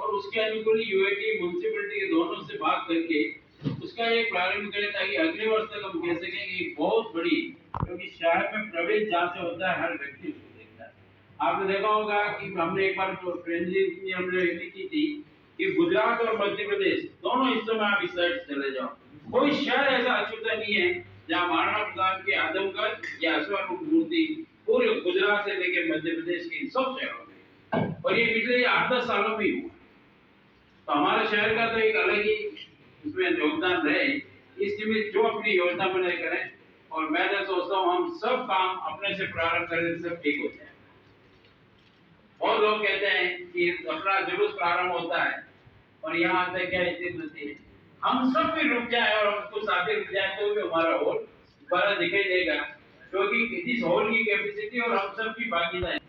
और उसके अनुकूल यूएटी म्युनिसिपैलिटी के दोनों से बात करके उसका एक प्रारंभ करें, ताकि अगले वर्ष तक हम कह सकें कि बहुत बड़ी, क्योंकि शहर में प्रवेश जहाँ से होता है हर व्यक्ति उसको देखता है। आपने देखा होगा कि हमने एक बार फ्रेंडली हमने रैली की थी कि गुजरात और मध्य प्रदेश दोनों हिस्सों में आप इस साइड चले जाओ, कोई शहर ऐसा अछूता नहीं है जहाँ महाराणा प्रताप के आदमकद या अश्वारूढ़ मूर्ति पूरे गुजरात से लेकर मध्य प्रदेश के सब शहरों में, और ये पिछले 8-10 सालों में हुआ। तो हमारे शहर का तो एक अलग ही इसमें योगदान रहे। इसलिए जो अपनी योजना बनाए करें, और मैं तो सोचता हूँ हम सब काम अपने से प्रारंभ करें, सब ठीक हो जाए। और लोग कहते हैं कि अपना जुलूस प्रारंभ होता है और यहाँ आते क्या स्थिति होती है, हम सब भी रुक जाए और हमको साथी रुक जाए तो भी हमारा हॉल बड़ा दिखाई देगा, क्योंकि इस हॉल की कैपेसिटी और हम सब की भागीदारी।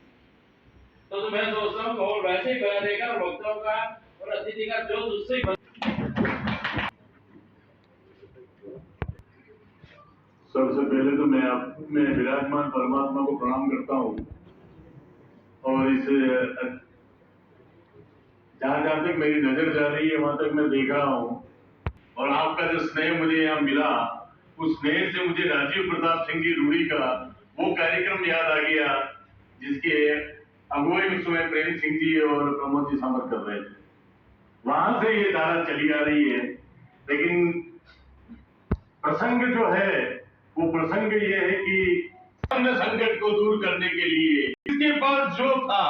तो मैं सोचता हूँ हॉल वैसे ही बना रहेगा, वक्ताओं का और अतिथि का जो उससे ही। सबसे पहले तो मैं अपने विराजमान परमात्मा को प्रणाम करता हूँ, और इस जहाँ जहाँ तक मेरी नजर जा रही है वहां तक मैं देख रहा हूँ, और आपका जो स्नेह मुझे यहाँ मिला, उस स्नेह से मुझे राजीव प्रताप सिंह की रूढ़ी का वो कार्यक्रम याद आ गया जिसके अगुवाई में समय प्रेम सिंह जी और प्रमोद जी समर कर रहे थे। वहां से ये धारा चली आ रही है। लेकिन प्रसंग जो है वो प्रसंग ये है कि संकट को दूर करने के लिए इसके पास जो था,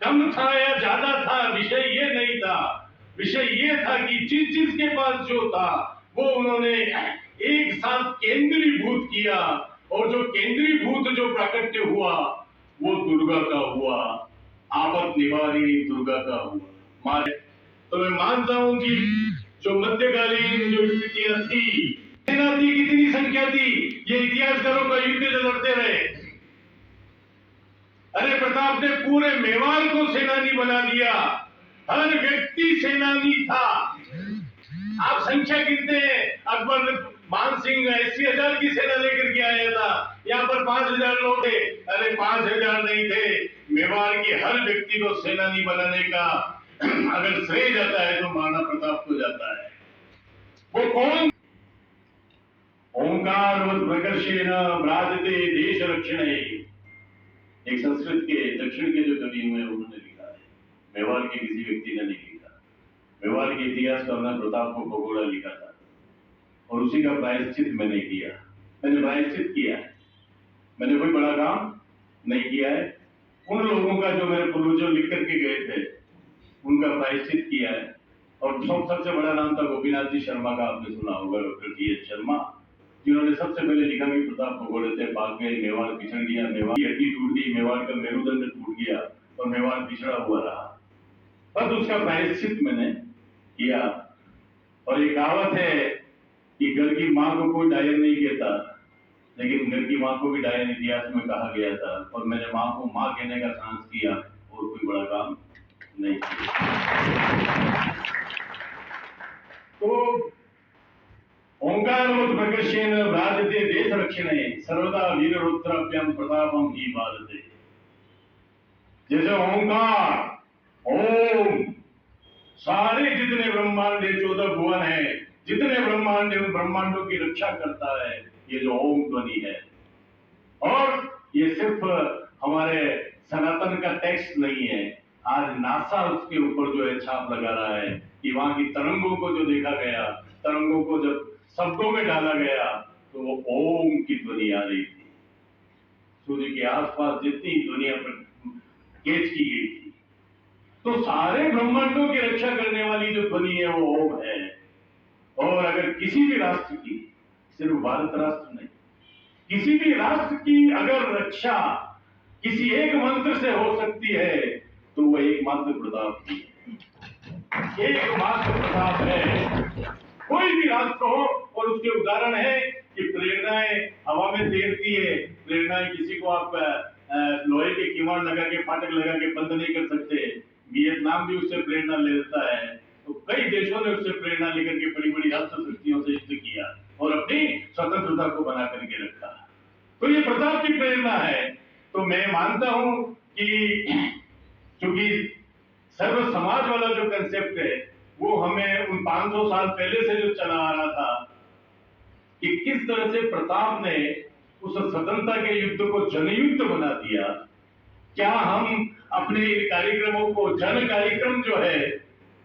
कम था या ज्यादा था, विषय ये नहीं था। विषय ये था कि जिसके पास जो था वो उन्होंने एक साथ केंद्रीभूत किया, और जो केंद्रीभूत जो प्राकट्य हुआ वो दुर्गा का हुआ, आपद निवारिणी दुर्गा का हुआ। तो मैं मानता हूं कि जो मध्यकालीन जो स्थितियां थी, सेना थी, कितनी संख्या थी, ये इतिहासकारों का युद्ध जो लड़ते रहे। अरे प्रताप ने पूरे मेवाड़ को सेनानी बना दिया, हर व्यक्ति सेनानी था। आप संख्या गिनते हैं, अकबर मान सिंह 80,000 की सेना लेकर के आया था, यहाँ पर 5,000 लोग थे। अरे 5,000 नहीं थे, मेवाड़ के हर व्यक्ति को सेनानी बनाने का अगर श्रेय जाता है तो महाराणा प्रताप को जाता है। वो कौन? ओंकारवत् प्रकर्षेण व्राजते देश रक्षणे, एक संस्कृत के दक्षिण के जो कवि हुए उन्होंने लिखा है, मेवाड़ के किसी व्यक्ति ने नहीं लिखा। मेवाड़ के इतिहास का हमने प्रताप को भगोड़ा लिखा था, और उसी का प्रायश्चित मैंने किया। मैंने प्रायश्चित किया है, मैंने कोई बड़ा काम नहीं किया है। उन लोगों का जो मेरे पूर्वजों लिख करके गए थे उनका प्रायश्चित किया है। और सबसे बड़ा नाम था गोपीनाथ जी शर्मा का, आपने सुना होगा, डॉक्टर GH शर्मा, जिन्होंने सबसे पहले लिखा कि प्रताप भगोड़े थे, भाग गए, मेवाड़ पिछड़ गया, मेवाड़ की हड्डी टूट गई, मेवाड़ का मेरुदंड टूट गया और मेवाड़ पिछड़ा हुआ रहा। बस उसका प्रायश्चित मैंने किया। और एक कहावत है कि घर की माँ को कोई डायन नहीं कहता, लेकिन घर की माँ को भी डायन इतिहास में कहा गया था, और मैंने माँ को माँ कहने का साहस किया और कोई बड़ा काम नहीं किया। तो ओंकारवत् प्रकर्षेण व्राजते देश रक्षणे, सर्वदा वीररुद्राभ्याम प्रतापम ही बाधते। जैसे ओंकार, ओम, सारे जितने ब्रह्मांड 14 भुवन है, जितने ब्रह्मांड ब्रह्मांडों की रक्षा करता है, ये जो ओम ध्वनि है। और ये सिर्फ हमारे सनातन का टेक्स्ट नहीं है, आज नासा उसके ऊपर जो है छाप लगा रहा है कि वहां की तरंगों को जो देखा गया, तरंगों को जब शब्दों में डाला गया तो वो ओम की ध्वनि आ रही थी। सूर्य के आसपास जितनी दुनिया पर कैच की गई थी, तो सारे ब्रह्मांडों की रक्षा करने वाली जो ध्वनि है वो ओम है। और अगर किसी भी राष्ट्र की, सिर्फ भारत राष्ट्र नहीं, किसी भी राष्ट्र की अगर रक्षा किसी एक मंत्र से हो सकती है तो वो एकमात्र प्रताप की है, एकमात्र प्रताप है। कोई भी राष्ट्र हो, और उसके उदाहरण है कि प्रेरणाएं हवा में तैरती है। प्रेरणाएं किसी को आप लोहे के किवाड़ लगा के, फाटक लगा के बंद नहीं कर सकते। वियतनाम भी उससे प्रेरणा लेता है, तो कई देशों ने उससे प्रेरणा लेकर के बड़ी बड़ी राष्ट्र शक्तियों से युद्ध किया और अपनी स्वतंत्रता को बना करके रखा। तो ये प्रताप की प्रेरणा है। तो मैं मानता हूं कि चूंकि सर्व समाज वाला जो कंसेप्ट है वो हमें उन 500 साल पहले से जो चला आ रहा था कि किस तरह से प्रताप ने उस स्वतंत्रता के युद्ध को जनयुद्ध बना दिया। क्या हम अपने कार्यक्रमों को जन कार्यक्रम जो है,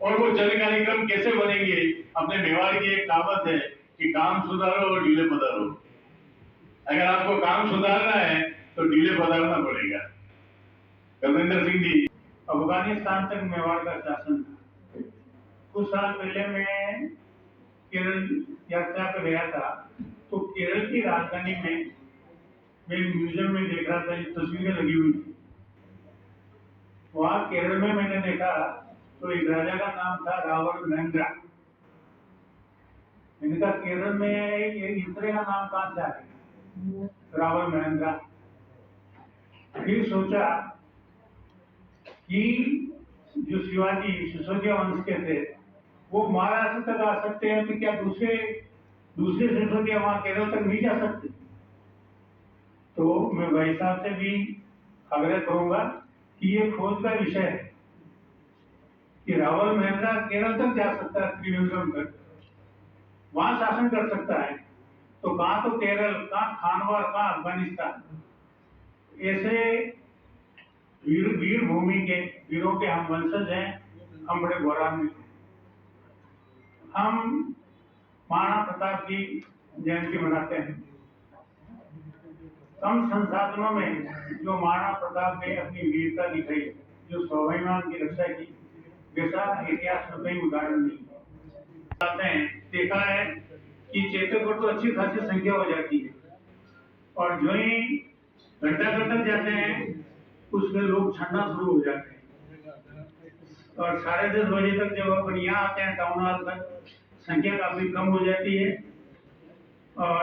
और वो जन कार्यक्रम कैसे बनेंगे? अपने मेवाड़ की एक कहावत है कि काम सुधारो और ढीले पधारो। अगर आपको काम सुधारना है तो ढीले पधारना पड़ेगा। कविंदर सिंह जी, अफगानिस्तान तक मेवाड़ का शासन था। कुछ साल पहले मैं केरल यात्रा पर गया था, तो केरल की राजधानी में मैं म्यूजियम में देख रहा था, ये तस्वीरें लगी हुई थी। वहाँ केरल में मैंने देखा तो एक राजा का नाम था रावल महेंद्रा। मैंने कहा केरल में ये इस तरह का नाम कहाँ से आ गया, रावल महेंद्रा। फिर सोचा कि जो शिवाजी सिसोदिया वंश के थे वो महाराष्ट्र तक आ सकते हैं, तो क्या दूसरे सिसोदिया वहां केरल तक नहीं जा सकते? तो मैं भाई साहब से भी आग्रह करूंगा कि ये खोज का विषय है कि रावल महेंद्रा केरल तक जा सकता है, त्रिवेंद्रम तक वहां शासन कर सकता है, तो कहाँ तो केरल, कहाँ खानवा, कहाँ अफगानिस्तान। ऐसे वीर भूमि के वीरों के हम वंशज हैं, हम बड़े गौरवान्वित हैं। हम महाराणा प्रताप की जयंती मनाते हैं। कम संसाधनों में जो महाराणा प्रताप ने अपनी वीरता दिखाई, जो स्वाभिमान की रक्षा की, वैसा इतिहास में कई उदाहरण नहीं है। देखा है कि चेतक पर तो अच्छी खासी संख्या हो जाती है, और जो ही घंटा तक जाते हैं उसमें लोग छड़ना शुरू हो जाते हैं, और 10:30 बजे तक जब अपन यहाँ आते हैं टाउन हॉल तक, संख्या काफी कम हो जाती है। और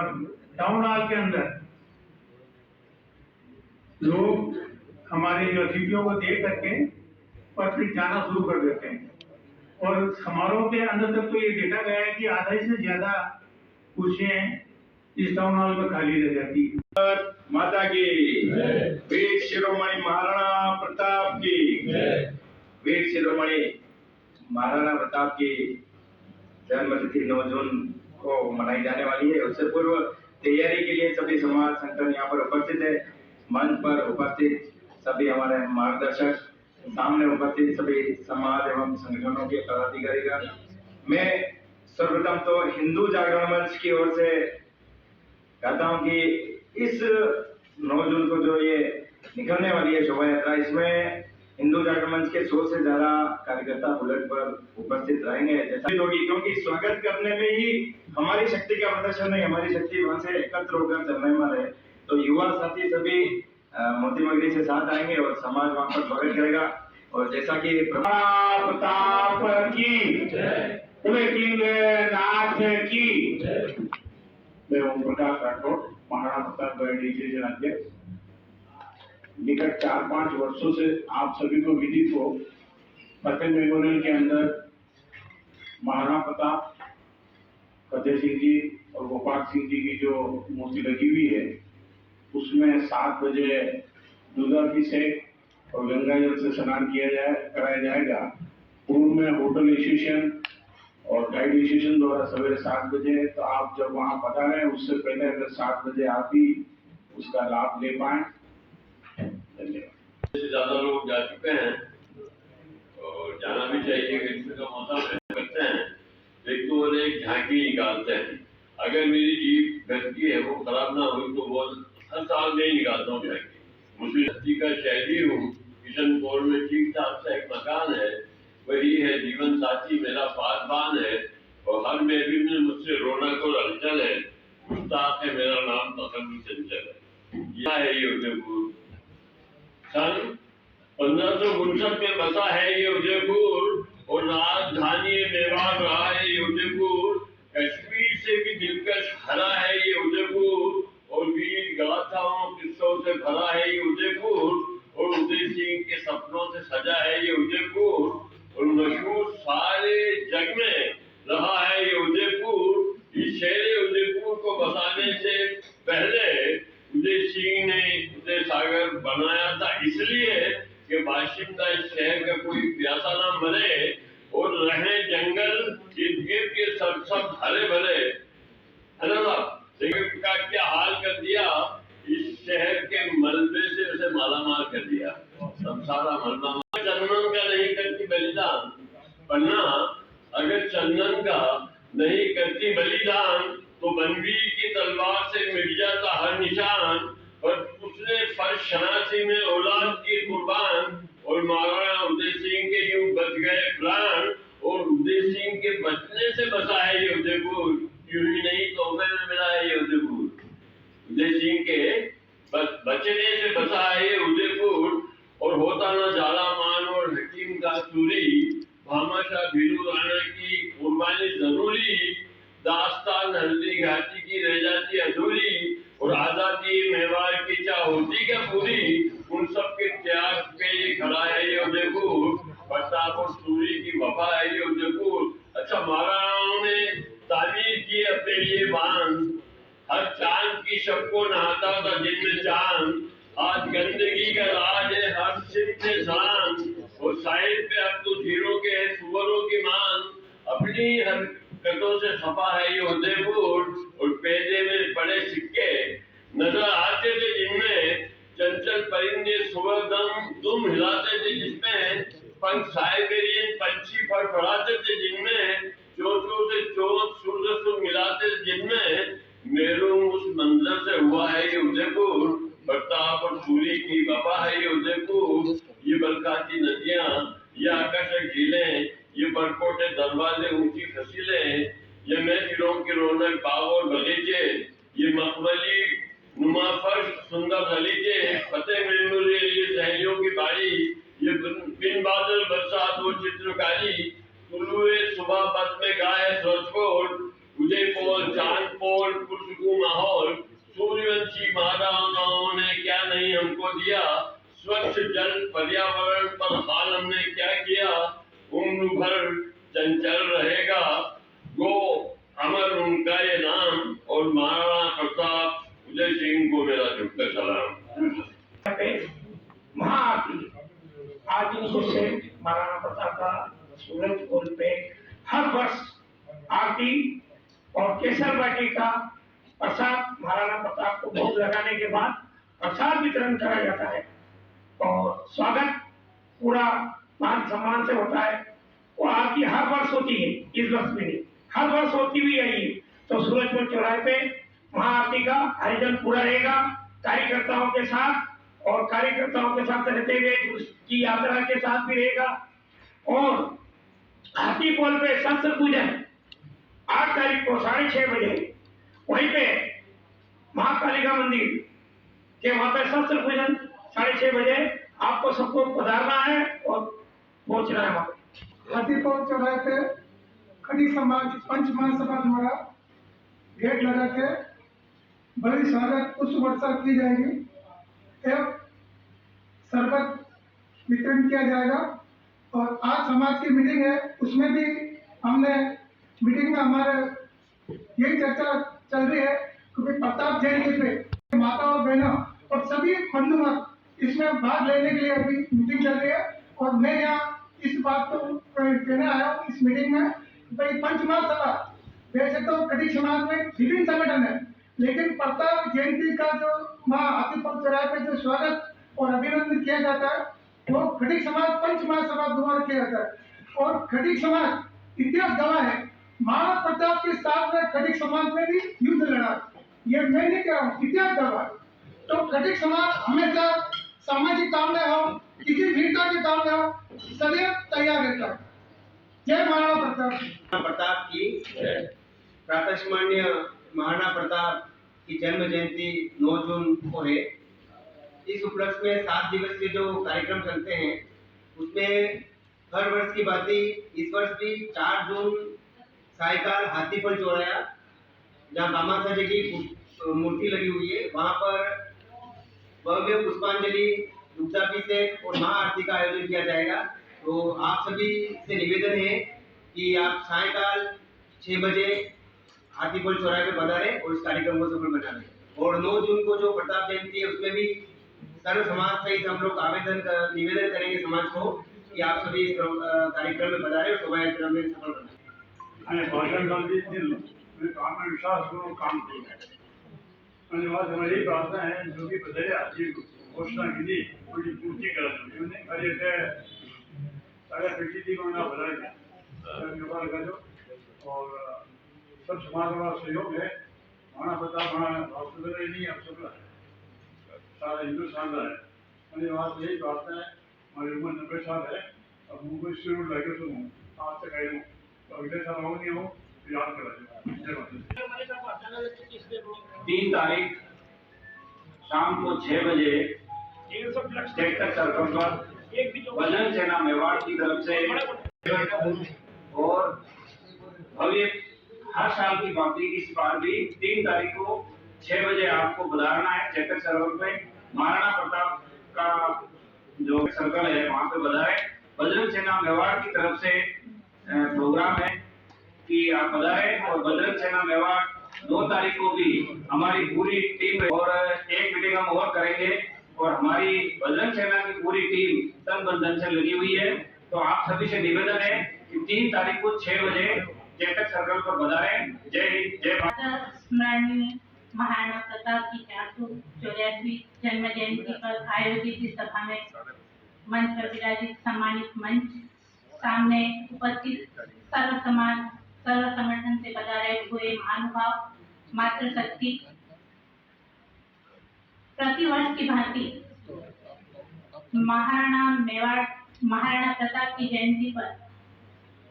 टाउन हॉल के अंदर लोग हमारे जो अतिथियों को देख करके और फिर जाना शुरू कर देते हैं, और समारोह के अंदर तक तो ये देखा गया है कि आधा से ज्यादा कुर्सियां इस टाउन हॉल में खाली रह जाती है। माता की वीर शिरोमणि महाराणा प्रताप की, वीर शिरोमणि महाराणा प्रताप की जन्मतिथि 9 जून को मनाई जाने वाली है। उससे पूर्व तैयारी के लिए सभी समाज संगठन यहाँ पर उपस्थित है। मंच पर उपस्थित सभी हमारे मार्गदर्शक, सामने उपस्थित सभी समाज एवं संगठनों के पदाधिकारीगण, मैं सर्वप्रथम तो हिंदू जागरण मंच की ओर से कहता हूँ कि इस 9 जून को जो ये निकलने वाली है शोभा यात्रा, इसमें हिंदू जागरण मंच के 100 से ज्यादा कार्यकर्ता बुलेट पर उपस्थित रहेंगे। जैसा होगी, क्योंकि स्वागत करने में ही हमारी शक्ति का प्रदर्शन है, हमारी शक्ति वहां से एकत्र होकर चलने वाले है। तो युवा साथी सभी मोती मगरी से साथ आएंगे और समाज वहां पर स्वागत करेगा। और जैसा कि प्रताप की, नाथ की, मैं ओम प्रकाश राठौड़, महाराणा प्रताप एडमिनिस्ट्रेशन अध्यक्ष। निकट 4-5 वर्षों से आप सभी को विदित हो, फतेह मेमोरियल के अंदर महाराणा प्रताप, फतेह सिंह जी और गोपाल सिंह जी की जो मूर्ति लगी हुई है, उसमें 7 बजे दुधाभिषेक और गंगा जल से स्नान कराया जाएगा। पूर्व में होटल एसोसिएशन और गाइड एसोसिएशन द्वारा सवेरे 7 बजे, तो आप जब वहां पधारें उससे पहले अगर 7 बजे आप ही उसका लाभ ले पाए। धन्यवाद। ज्यादा लोग जा चुके हैं और जाना भी चाहिए, इसमें का मौका करते हैं। एक तो वो एक झांकी निकालते हैं, अगर मेरी जीप गलती है वो खराब ना हुई तो वो हर साल नहीं निकालता हूँ झांकी। मुस्लिम बस्ती का शहरी हूँ, किशनपुर में ठीक ठाक सा एक मकान है, वही है जीवन साथी मेरा पासबान है, और हर महफिल में मुझसे रौनक और हलचल है। मुश्ताक है मेरा नाम, तसल्लुल चंचल है। यह है ये उदयपुर। सन 1559 में बसा है ये उदयपुर, और राजधानी मेवाड़ रहा है ये उदयपुर। कश्मीर से भी दिलकश भरा है ये उदयपुर, और वीर गाथाओं किस्सों से भरा है ये उदयपुर, और उदय सिंह के सपनों से सजा है ये उदयपुर, और मशहूर सारे जग में रहा है ये उदयपुर। इस शहर उदयपुर को बसाने से पहले उदय सिंह ने उदय सागर बनाया था, इसलिए कि बाशिंदा इस शहर का कोई मरे और रहे जंगल इर्द गिर्द के सब हरे भरे, है ना साहब? लेकिन का क्या हाल कर दिया, इस शहर के मलबे से उसे मालामाल कर दिया, सब सारा मलबा। चंदन का नहीं करती बलिदान, वरना अगर चंदन का नहीं करती बलिदान तो बनवीर की तलवार से मिट जाता हर निशान। और उसने फर्श शनासी में औलाद की कुर्बान, और महाराणा उदय सिंह के यूं बच गए प्राण। और उदय सिंह के बचने से बसा है ये उदयपुर, यूं ही नहीं तोहफे में मिला है ये उदयपुर। उदय सिंह के बचने से बसा है ये उदयपुर। और होता न जाला मान और हकीम का चूरी, भामाशाह भीलू राणा की कुर्बानी जरूरी। दास्तान हल्दी घाटी की रह जाती अधूरी, और आजादी मेवाड़ की चाह होती क्या पूरी। उन सब के त्याग पे ये खड़ा है ये उदयपुर, प्रताप और सूरी की वफा है ये उदयपुर। अच्छा, महाराणाओं ने तामीर की अपने लिए बांध, हर चांद की शब को नहाता था जिनमें चांद। आज गंदगी का राज है हर सिर में सलाम, और साहिब पे अब तो धीरों के है सुवरों की मान। अपनी हरकतों से खफा है ये उदयपुर, और पेजे में पड़े सिक्के नजर आते थे जिनमें चंचल परिंदे सुबह दुम हिलाते थे जिसमें पंख साइबेरियन पंछी फड़फड़ाते थे जिनमें चोचों से चोच सुर मिलाते थे जिनमें। मेरू उस मंजर से हुआ है ये उदयपुर, प्रताप और सूरी की वफा है ये उदयपुर। ये बरसाती नदियां, ये आकर्षक झीलें, ये बरकोटे दरवाजे ऊंची फसीलें, ये महफिलों की रौनक बाग और बगीचे, ये मखमली नुमा फर्श सुंदर गलीचे, फतेह मेमोरियल ये सहेलियों की बाड़ी, ये बिन बादल बरसात वो चित्रकारी। तुलुए सुबह बद में गाए स्वरकोट, उदय पोल चांद पोल पुरसकून माहौल। सूर्यवंशी महाराणाओं ने क्या नहीं हमको दिया, स्वच्छ जल पर्यावरण पर हाल हमने क्या किया। उम्र भर चंचल रहेगा गो अमर उनका ये नाम, और महाराणा प्रताप उदय सिंह को मेरा झुककर सलाम। महाआरती आज दिन से महाराणा प्रताप का सूरज पोल पे हर वर्ष आरती और केसर बाटी का प्रसाद महाराणा प्रताप को भोग लगाने के बाद प्रसाद वितरण करा जाता है, और स्वागत पूरा मान सम्मान से होता है। वो आरती हर वर्ष होती है, इस वर्ष में नहीं, हर वर्ष होती हुई आई है। तो सूरजपुर चौराहे पे महाआरती का आयोजन पूरा रहेगा कार्यकर्ताओं के साथ, और कार्यकर्ताओं के साथ रहते हुए उसकी यात्रा के साथ भी रहेगा। और हाथी पोल पे शस्त्र पूजन 8 तारीख को 6:30 बजे वहीं पे महाकालिका मंदिर के वहां पे शस्त्र पूजन 6:30 बजे आपको सबको पधारना है और पहुंचना है वहां पे। हाथी पोल चौराहे पे खड़ी समाज पंच महासभा द्वारा गेट लगा के बड़ी स्वागत पुष्प वर्षा की जाएगी एवं शरबत वितरण किया जाएगा। और आज समाज की मीटिंग है, उसमें भी हमने मीटिंग में हमारे यही चर्चा चल रही है, क्योंकि प्रताप जयंती पे माता और बहनों और सभी बंधु इसमें भाग लेने के लिए अभी मीटिंग चल रही है। और मैं यहाँ इस बात को कहने आया हूँ इस मीटिंग में, भाई पंच महासभा वैसे तो कटी समाज में विभिन्न संगठन है, लेकिन प्रताप जयंती का जो माँ हाथीपोल चौराहे पे जो स्वागत और अभिनंदन किया जाता है वो खटीक समाज पंच महासभा द्वारा किया जाता है। और खटीक समाज इतिहास गवाह है, महाराणा प्रताप के साथ में खटीक समाज में भी युद्ध लड़ा, ये मैं नहीं कह रहा हूँ, इतिहास गवाह। तो खटीक समाज हमेशा सामाजिक काम में हो, किसी वीरता के काम में हो, सदैव तैयार रहता है। जय महाराणा प्रताप की प्रातस्मरणीय महाराणा प्रताप की जन्म जयंती 9 जून को है। इस उपलक्ष्य में 7 दिवसीय जो कार्यक्रम चलते हैं उसमें हर वर्ष की बात इस वर्ष भी 4 जून सायकाल हाथीपोल चौराहा जहाँ भामाशाह जी की मूर्ति लगी हुई है वहाँ पर भव्य पुष्पांजलि दुग्धाभिषेक और महाआरती का आयोजन किया जाएगा। तो आप सभी से निवेदन है कि आप सायकाल 6 बजे हाथीपोल चौराहे पे पधारें और इस कार्यक्रम को सफल बना लें। और 9 जून को जो प्रताप जयंती है उसमें भी सर्व समाज सहित हम लोग निवेदन करेंगे समाज को कि आप सभी इस कार्यक्रम में पधारे और शोभा यात्रा में सफल बनाए। અને ભાષણ ગાંધી ने काम में विश्वास पूर्वक काम किया है। અને बात हमारी प्रार्थना है जो भी बदले आज की घोषणा की थी पूरी पूर्ति कर दो नहीं करे थे सारे पेटी थी को ना बदल गया कर दो और सब समाज का सहयोग है। हमारा प्रताप हमारा हॉस्पिटल ही नहीं अब सब सारा हिंदुस्तान का है। અને बात यही प्रार्थना है हमारी उम्र 90 साल है अब मुझको शुरू लगे तो आज तक आई हूँ तो अगले साल आऊँ नहीं हूँ याद करा 3 तारीख शाम को 6 बजे चेकटक सर्कल पर बजरंग सेना मेवाड़ की तरफ से और भव्य हर साल की बात इस बार भी 3 तारीख को 6 बजे आपको पधारना है चेकटक सर्कल पे। महाराणा प्रताप का जो सर्कल है वहाँ पे पधारे। बजरंग सेना मेवाड़ की तरफ से प्रोग्राम है कि आप पधारे और बजरंग सेना मेवाड़ 2 तारीख को भी हमारी पूरी टीम और एक मीटिंग हम और करेंगे और हमारी बजरंग सेना की पूरी टीम तन बन धन से लगी हुई है। तो आप सभी से निवेदन है कि 3 तारीख को 6 बजे चेकटक सर्कल पर पधारे। जय हिंद जय भारत। स्मरणीय महाराणा प्रताप की 484वीं जन्म जयंती पर आयोजित इस सभा में मंच पर विराजित सम्मानित मंच सामने उपस्थित सर्व संगठन से पधारे हुए महानुभाव मातृशक्ति प्रतिवर्ष की भांति महाराणा प्रताप की जयंती पर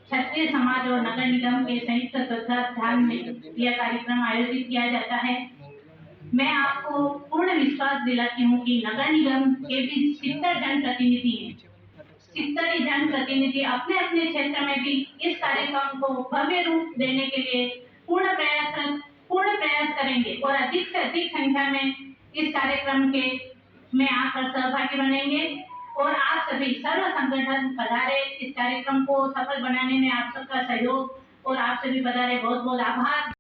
क्षत्रिय समाज और नगर निगम के संयुक्त तत्वाधान में यह कार्यक्रम आयोजित किया जाता है। मैं आपको पूर्ण विश्वास दिलाती हूँ कि नगर निगम के भी 70 जनप्रतिनिधि हैं। 70 जनप्रतिनिधि अपने अपने क्षेत्र में भी इस कार्यक्रम को भव्य रूप देने के लिए पूर्ण प्रयास करेंगे और अधिक से अधिक संख्या में इस कार्यक्रम के में आकर सहभागी बनेंगे और आप सभी सर्व संगठन पधारे इस कार्यक्रम को सफल बनाने में आप सबका सहयोग और आप सभी पधारे बहुत बहुत आभार।